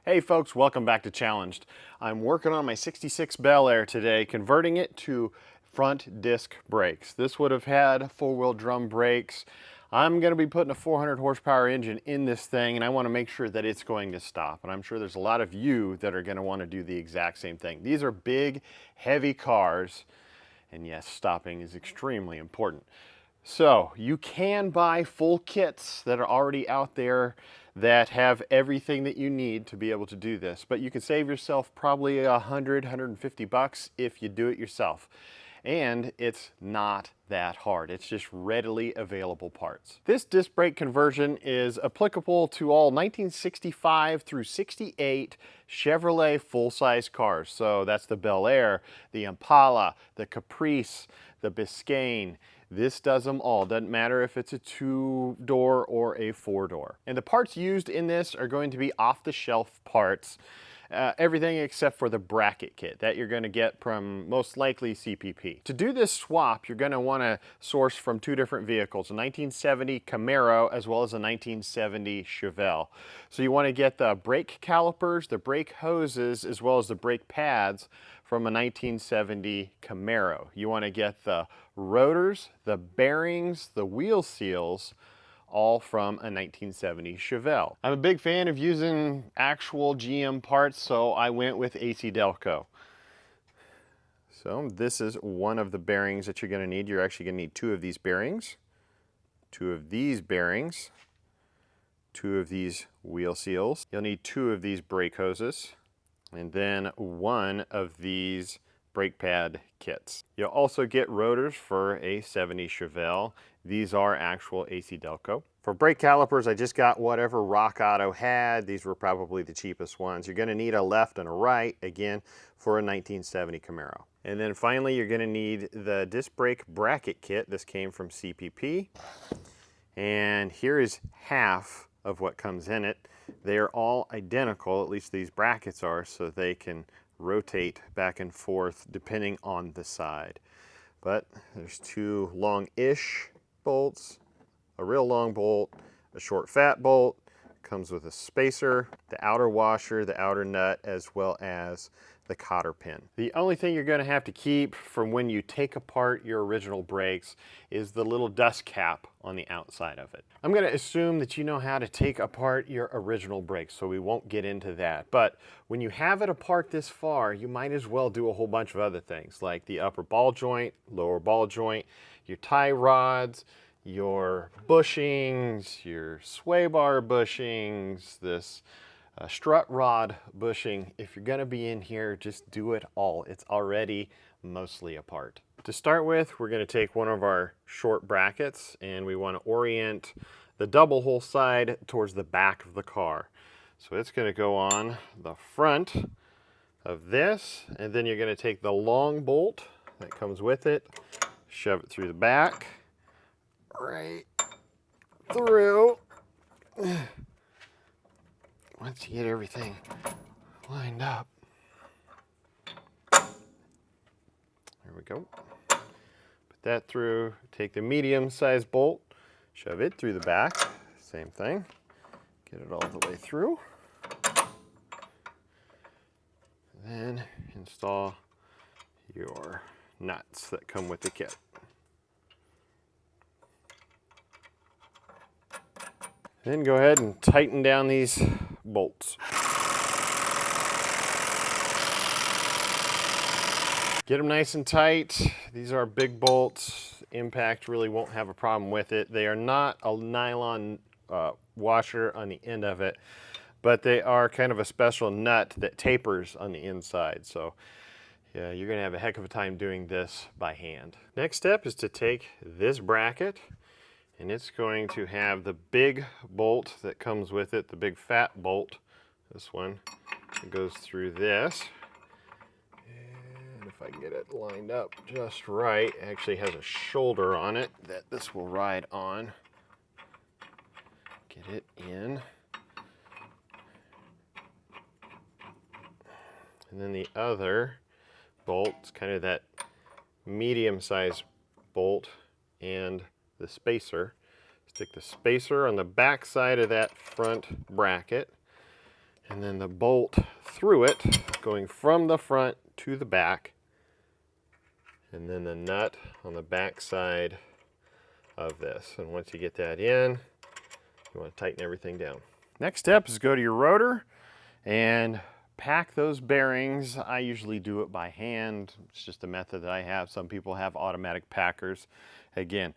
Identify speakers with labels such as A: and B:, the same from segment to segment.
A: Hey folks, welcome back to Challenged. I'm working on my 66 Bel Air today, converting it to front disc brakes. This would have had four-wheel drum brakes. I'm going to be putting a 400 horsepower engine in this thing, and I want to make sure that it's going to stop. And I'm sure there's a lot of you that are going to want to do the exact same thing. These are big, heavy cars, and yes, stopping is extremely important. So you can buy full kits that are already out there that have everything that you need to be able to do this, but you can save yourself probably $100–150 if you do it yourself. And it's not that hard. It's just readily available parts. This disc brake conversion is applicable to all 1965 through 68 Chevrolet full-size cars. So that's the Bel Air, the Impala, the Caprice, the Biscayne. This does them all. Doesn't matter if it's a 2-door or a 4-door. And the parts used in this are going to be off-the-shelf parts. Everything except for the bracket kit that you're going to get from most likely CPP. To do this swap, you're going to want to source from two different vehicles, a 1970 Camaro as well as a 1970 Chevelle. So you want to get the brake calipers, the brake hoses, as well as the brake pads from a 1970 Camaro. You want to get the rotors, the bearings, the wheel seals, all from a 1970 Chevelle. I'm a big fan of using actual GM parts, so I went with AC Delco. So this is one of the bearings that you're going to need. You're actually going to need two of these bearings, two of these bearings, two of these wheel seals. You'll need two of these brake hoses, and then one of these brake pad kits. You'll also get rotors for a 70 Chevelle. These are actual AC Delco. For brake calipers, I just got whatever Rock Auto had. These were probably the cheapest ones. You're going to need a left and a right, again, for a 1970 Camaro. And then finally, you're going to need the disc brake bracket kit. This came from CPP. And here is half of what comes in it. They are all identical, at least these brackets are, so they can rotate back and forth depending on the side. But there's two long-ish bolts, a real long bolt, a short fat bolt, comes with a spacer, the outer washer, the outer nut, as well as the cotter pin. The only thing you're going to have to keep from when you take apart your original brakes is the little dust cap on the outside of it. I'm going to assume that you know how to take apart your original brakes, so we won't get into that. But when you have it apart this far, you might as well do a whole bunch of other things, like the upper ball joint, lower ball joint, your tie rods, your bushings, your sway bar bushings, this strut rod bushing. If you're going to be in here, just do it all. It's already mostly apart. To start with, we're going to take one of our short brackets and we want to orient the double hole side towards the back of the car. So it's going to go on the front of this, and then you're going to take the long bolt that comes with it, shove it through the back, right through. Once you get everything lined up, there we go. Put that through, take the medium-sized bolt, shove it through the back, same thing. Get it all the way through. Then install your nuts that come with the kit. Then go ahead and tighten down these bolts. Get them nice and tight. These are big bolts. Impact really won't have a problem with it. They are not a nylon washer on the end of it, but they are kind of a special nut that tapers on the inside. So yeah, you're gonna have a heck of a time doing this by hand. Next step is to take this bracket, and it's going to have the big bolt that comes with it, the big fat bolt, this one, that goes through this. And if I can get it lined up just right, it actually has a shoulder on it that this will ride on. Get it in. And then the other bolt, it's kind of that medium-sized bolt, and the spacer. Stick the spacer on the back side of that front bracket, and then the bolt through it, going from the front to the back, and then the nut on the back side of this. And once you get that in, you want to tighten everything down. Next step is go to your rotor and pack those bearings. I usually do it by hand. It's just a method that I have. Some people have automatic packers. Again,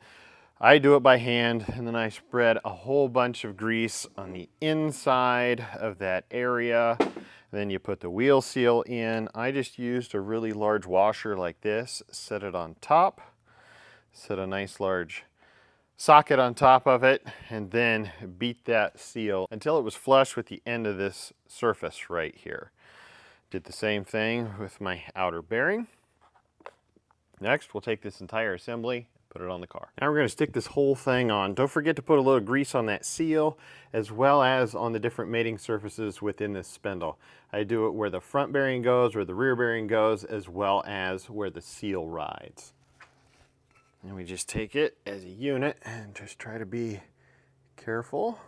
A: I do it by hand, and then I spread a whole bunch of grease on the inside of that area. Then you put the wheel seal in. I just used a really large washer like this, set it on top, set a nice large socket on top of it, and then beat that seal until it was flush with the end of this surface right here. Did the same thing with my outer bearing. Next, we'll take this entire assembly, put it on the car. Now we're going to stick this whole thing on. Don't forget to put a little grease on that seal as well as on the different mating surfaces within this spindle. I do it where the front bearing goes, where the rear bearing goes, as well as where the seal rides. And we just take it as a unit and just try to be careful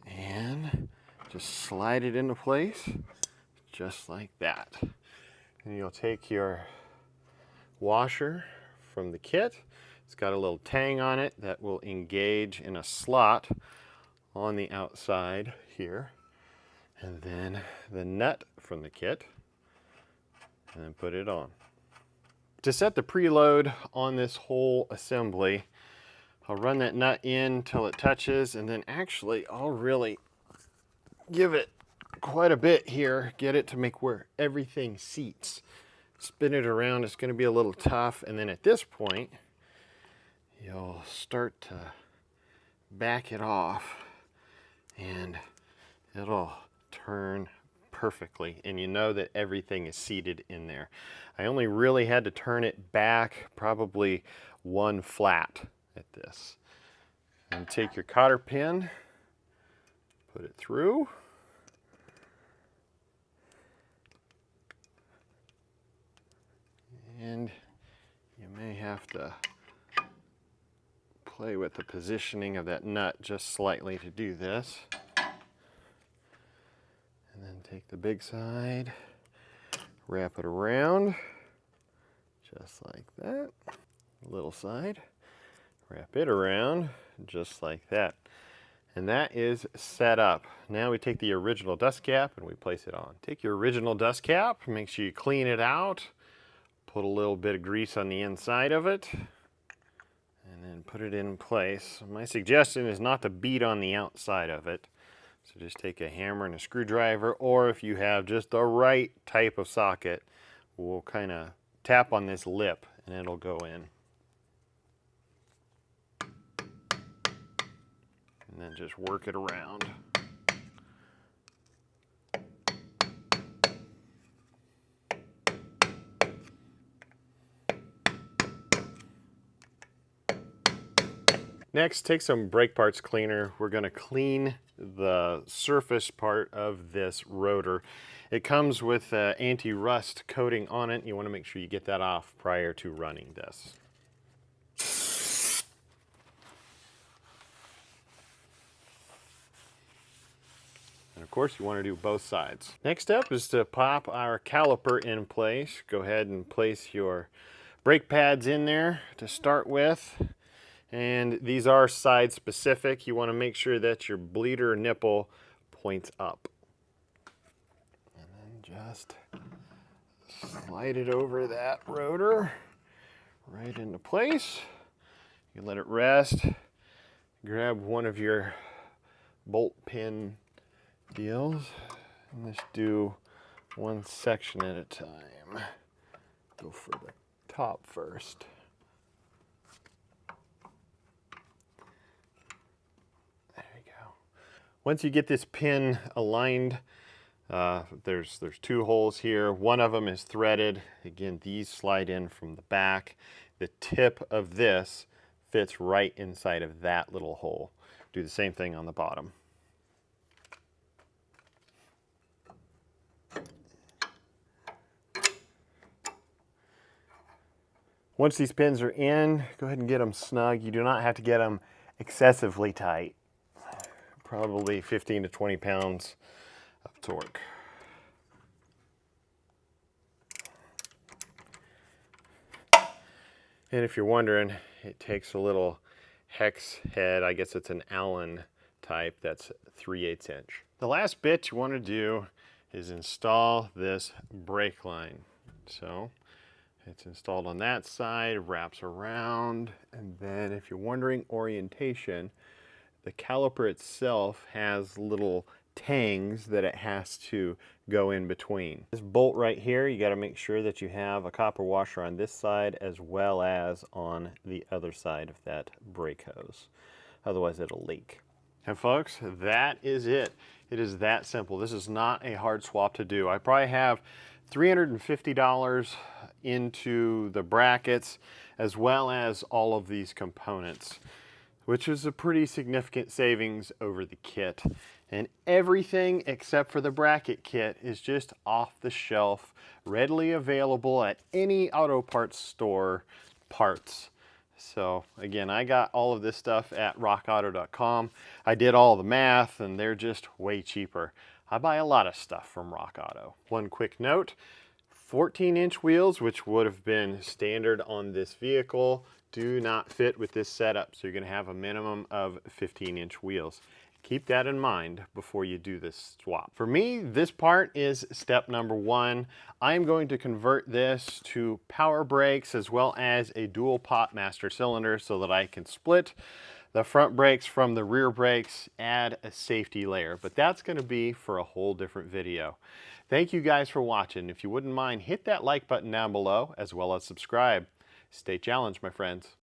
A: and just slide it into place just like that. And you'll take your washer from the kit. It's got a little tang on it that will engage in a slot on the outside here. And then the nut from the kit, and then put it on. To set the preload on this whole assembly, I'll run that nut in till it touches, and then actually I'll really give it quite a bit here, get it to make where everything seats. Spin it around, it's going to be a little tough, and then at this point you'll start to back it off and it'll turn perfectly, and you know that everything is seated in there. I only really had to turn it back probably one flat at this. And take your cotter pin, put it through. And you may have to play with the positioning of that nut just slightly to do this. And then take the big side, wrap it around, just like that. Little side, wrap it around, just like that. And that is set up. Now we take the original dust cap and we place it on. Take your original dust cap, make sure you clean it out, put a little bit of grease on the inside of it, and then put it in place. My suggestion is not to beat on the outside of it. So just take a hammer and a screwdriver, or if you have just the right type of socket, we'll kind of tap on this lip and it'll go in. And then just work it around. Next, take some brake parts cleaner. We're going to clean the surface part of this rotor. It comes with an anti-rust coating on it. You want to make sure you get that off prior to running this. And of course, you want to do both sides. Next step is to pop our caliper in place. Go ahead and place your brake pads in there to start with. And these are side specific. You want to make sure that your bleeder nipple points up. And then just slide it over that rotor right into place. You let it rest. Grab one of your bolt pin deals and just do one section at a time. Go for the top first. Once you get this pin aligned, there's two holes here. One of them is threaded. Again, these slide in from the back. The tip of this fits right inside of that little hole. Do the same thing on the bottom. Once these pins are in, go ahead and get them snug. You do not have to get them excessively tight. Probably 15 to 20 pounds torque. And if you're wondering, it takes a little hex head. I guess it's an Allen type that's 3/8 inch. The last bit you want to do is install this brake line. So it's installed on that side, wraps around, and then if you're wondering orientation, the caliper itself has little tangs that it has to go in between. This bolt right here, you got to make sure that you have a copper washer on this side as well as on the other side of that brake hose. Otherwise it'll leak. And folks, that is it. It is that simple. This is not a hard swap to do. I probably have $350 into the brackets as well as all of these components, which is a pretty significant savings over the kit. And everything except for the bracket kit is just off the shelf, readily available at any auto parts store parts. So again, I got all of this stuff at rockauto.com. I did all the math and they're just way cheaper. I buy a lot of stuff from Rock Auto. One quick note, 14-inch wheels, which would have been standard on this vehicle, do not fit with this setup. So you're gonna have a minimum of 15-inch wheels. Keep that in mind before you do this swap. For me, this part is step number one. I'm going to convert this to power brakes as well as a dual pot master cylinder so that I can split the front brakes from the rear brakes, add a safety layer. But that's gonna be for a whole different video. Thank you guys for watching. If you wouldn't mind, hit that like button down below as well as subscribe. Stay challenged, my friends.